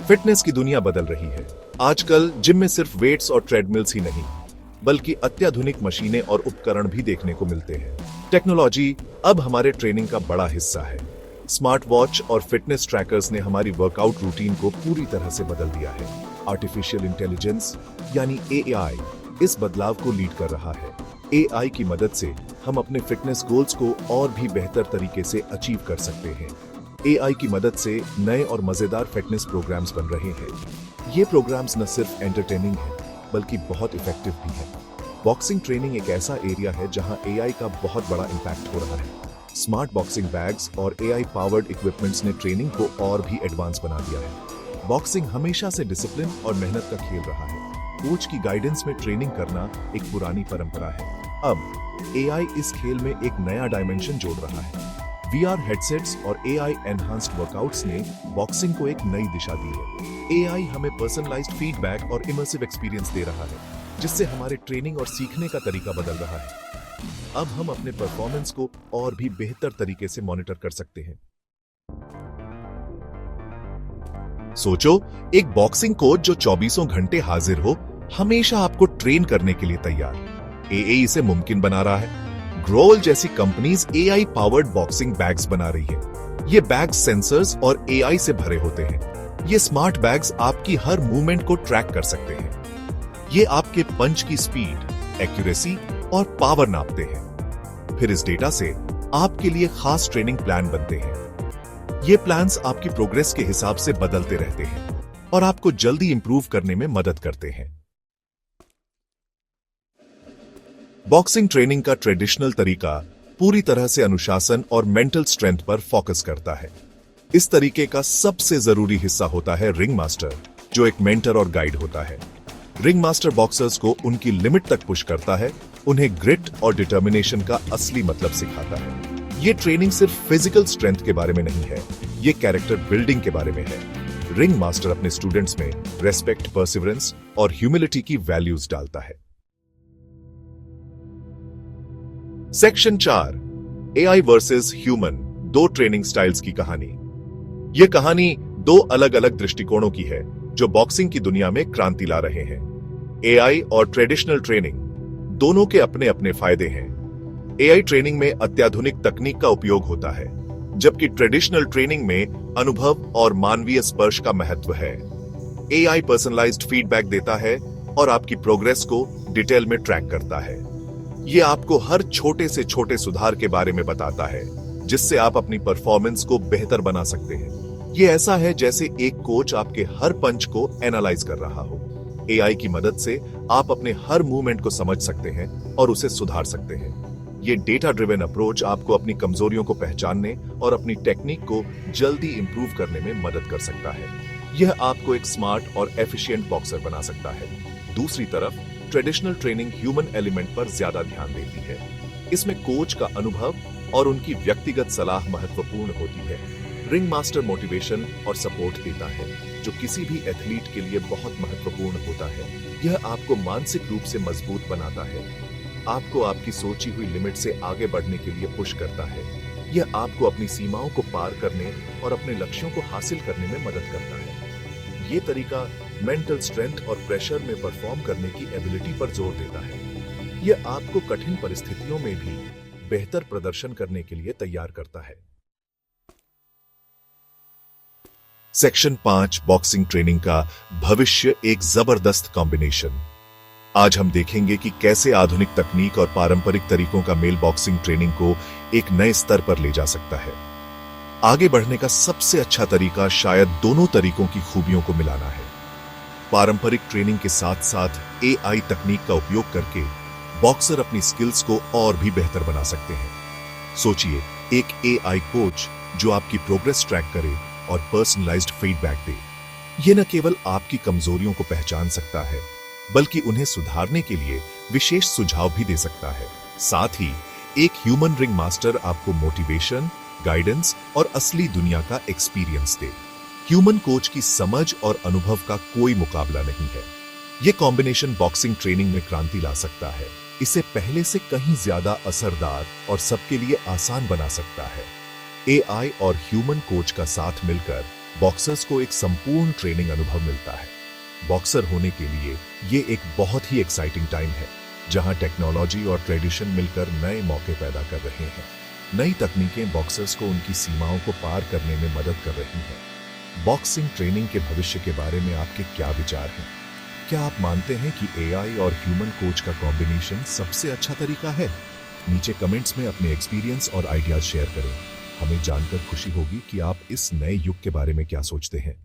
Fitness की दुनिया बदल रही है। आजकल जिम में सिर्फ वेट्स और ट्रेडमिल्स ही नहीं, बल्कि अत्याधुनिक मशीनें और उपकरण भी देखने को मिलते हैं। टेक्नोलॉजी अब हमारे ट्रेनिंग का बड़ा हिस्सा है। स्मार्ट वॉच और फिटनेस ट्रैकर्स ने हमारी वर्कआउट रूटीन को पूरी तरह से बदल दिया है। आर्टिफिशियल इंटेलिजेंस यानी एआई इस बदलाव को लीड कर रहा है। एआई की मदद से हम अपने फिटनेस गोल्स को और भी बेहतर तरीके से अचीव कर सकते हैं। एआई की मदद से नए और मजेदार फिटनेस प्रोग्राम्स बन रहे हैं। ये प्रोग्राम्स न सिर्फ एंटरटेनिंग हैं, बल्कि बहुत इफेक्टिव भी है। बॉक्सिंग ट्रेनिंग एक ऐसा एरिया है जहां एआई का बहुत बड़ा इंपैक्ट हो रहा है। स्मार्ट बॉक्सिंग बैग्स और एआई पावर्ड इक्विपमेंट्स ने ट्रेनिंग को और भी एडवांस बना दिया है। बॉक्सिंग हमेशा से डिसिप्लिन और मेहनत का खेल रहा है। कोच की गाइडेंस में ट्रेनिंग करना एक पुरानी परंपरा है। अब एआई इस खेल में एक नया डायमेंशन जोड़ रहा है। वीआर हेडसेट्स और एआई एनहांस्ड वर्कआउट्स ने बॉक्सिंग को एक नई दिशा दी है। एआई हमें पर्सनलाइज्ड फीडबैक और इमर्सिव एक्सपीरियंस दे रहा है, जिससे हमारे ट्रेनिंग और सीखने का तरीका बदल रहा है। अब हम अपने परफॉर्मेंस को और भी बेहतर तरीके से मॉनिटर कर सकते हैं। सोचो, एक बॉक्सिंग कोच जो 24 घंटे हाजिर हो, हमेशा आपको ट्रेन करने के लिए तैयार। एआई इसे मुमकिन बना रहा है। ग्रोल जैसी companies AI powered boxing bags बना रही है। ये बैग्स सेंसर्स और एआई से भरे होते हैं। ये स्मार्ट बैग्स आपकी हर मूवमेंट को ट्रैक कर सकते हैं। ये आपके पंच की स्पीड, एक्यूरेसी और पावर नापते हैं। फिर इस डेटा से आपके लिए खास ट्रेनिंग प्लान बनते हैं। ये प्लान्स आपकी प्रोग्रेस के हिसाब से बदलते रहते हैं और आपको जल्दी इंप्रूव करने में मदद करते हैं। बॉक्सिंग ट्रेनिंग का ट्रेडिशनल तरीका पूरी तरह से अनुशासन और मेंटल स्ट्रेंथ पर फोकस करता है। इस तरीके का सबसे जरूरी हिस्सा होता है रिंग मास्टर, जो एक मेंटर और गाइड होता है। रिंग मास्टर बॉक्सर्स को उनकी लिमिट तक पुश करता है, उन्हें ग्रिट और डिटर्मिनेशन का असली मतलब सिखाता है। ये ट्रेनिंग सिर्फ फिजिकल स्ट्रेंथ के बारे में नहीं है, ये कैरेक्टर बिल्डिंग के बारे में है। रिंग मास्टर अपने स्टूडेंट्स में रेस्पेक्ट, परसिवरेंस और ह्यूमिलिटी की वैल्यूज डालता है। सेक्शन 4, एआई वर्सेस ह्यूमन, दो ट्रेनिंग स्टाइल्स की कहानी। यह कहानी दो अलग अलग दृष्टिकोणों की है जो बॉक्सिंग की दुनिया में क्रांति ला रहे हैं। एआई और ट्रेडिशनल ट्रेनिंग दोनों के अपने अपने फायदे हैं। एआई ट्रेनिंग में अत्याधुनिक तकनीक का उपयोग होता है, जबकि ट्रेडिशनल ट्रेनिंग में अनुभव और मानवीय स्पर्श का महत्व है। एआई पर्सनलाइज्ड फीडबैक देता है और आपकी प्रोग्रेस को डिटेल में ट्रैक करता है। यह आपको हर छोटे से छोटे सुधार के बारे में बताता है, जिससे आप अपनी परफॉर्मेंस को बेहतर बना सकते हैं। यह ऐसा है जैसे एक कोच आपके हर पंच को एनालाइज कर रहा हो। एआई की मदद से आप अपने हर मूवमेंट को समझ सकते हैं और उसे सुधार सकते हैं। यह डेटा ड्रिवन अप्रोच आपको अपनी कमजोरियों को पहचानने और अपनी टेक्निक को जल्दी इंप्रूव करने में मदद कर सकता है। यह आपको एक स्मार्ट और एफिशिएंट बॉक्सर बना सकता है। दूसरी तरफ ट्रेडिशनल ट्रेनिंग ह्यूमन एलिमेंट पर ज्यादा ध्यान देती है। इसमें कोच का अनुभव और उनकी व्यक्तिगत सलाह महत्वपूर्ण होती है। रिंग मास्टर मोटिवेशन और सपोर्ट देता है, जो किसी भी एथलीट के लिए बहुत महत्वपूर्ण होता है। यह आपको मानसिक रूप से मजबूत बनाता है, आपको आपकी सोची हुई लिमिट से आगे बढ़ने के लिए पुश करता है। यह आपको अपनी सीमाओं को पार करने और अपने लक्ष्यों को हासिल करने में मदद करता है। यह तरीका मेंटल स्ट्रेंथ और प्रेशर में परफॉर्म करने की एबिलिटी पर जोर देता है। यह आपको कठिन परिस्थितियों में भी बेहतर प्रदर्शन करने के लिए तैयार करता है। सेक्शन 5, बॉक्सिंग ट्रेनिंग का भविष्य, एक जबरदस्त कॉम्बिनेशन। आज हम देखेंगे कि कैसे आधुनिक तकनीक और पारंपरिक तरीकों का मेल बॉक्सिंग ट्रेनिंग को एक नए स्तर पर ले जा सकता है। आगे बढ़ने का सबसे अच्छा तरीका शायद दोनों तरीकों की खूबियों को मिलाना है। पारंपरिक ट्रेनिंग के साथ साथ एआई तकनीक का उपयोग करके बॉक्सर अपनी स्किल्स को और भी बेहतर बना सकते हैं। सोचिए, एक एआई कोच जो आपकी प्रोग्रेस ट्रैक करे और पर्सनलाइज्ड फीडबैक दे। यह न केवल आपकी कमजोरियों को पहचान सकता है, बल्कि उन्हें सुधारने के लिए विशेष सुझाव भी दे सकता है। साथ ही एक ह्यूमन रिंग मास्टर आपको मोटिवेशन, गाइडेंस और असली दुनिया का एक्सपीरियंस दे। ह्यूमन कोच की समझ और अनुभव का कोई मुकाबला नहीं है। यह कॉम्बिनेशन बॉक्सिंग ट्रेनिंग में क्रांति ला सकता है, इसे पहले से कहीं ज्यादा असरदार और सबके लिए आसान बना सकता है। एआई और ह्यूमन कोच का साथ मिलकर बॉक्सर्स को एक संपूर्ण ट्रेनिंग अनुभव मिलता है। बॉक्सर होने के लिए ये एक बहुत ही एक्साइटिंग टाइम है, जहां टेक्नोलॉजी और ट्रेडिशन मिलकर नए मौके पैदा कर रहे हैं। नई तकनीकें बॉक्सर्स को उनकी सीमाओं को पार करने में मदद कर रही हैं। बॉक्सिंग ट्रेनिंग के भविष्य के बारे में आपके क्या विचार हैं? क्या आप मानते हैं कि एआई और ह्यूमन कोच का कॉम्बिनेशन सबसे अच्छा तरीका है? नीचे कमेंट्स में अपने एक्सपीरियंस और आइडियाज शेयर करें। हमें जानकर खुशी होगी कि आप इस नए युग के बारे में क्या सोचते हैं।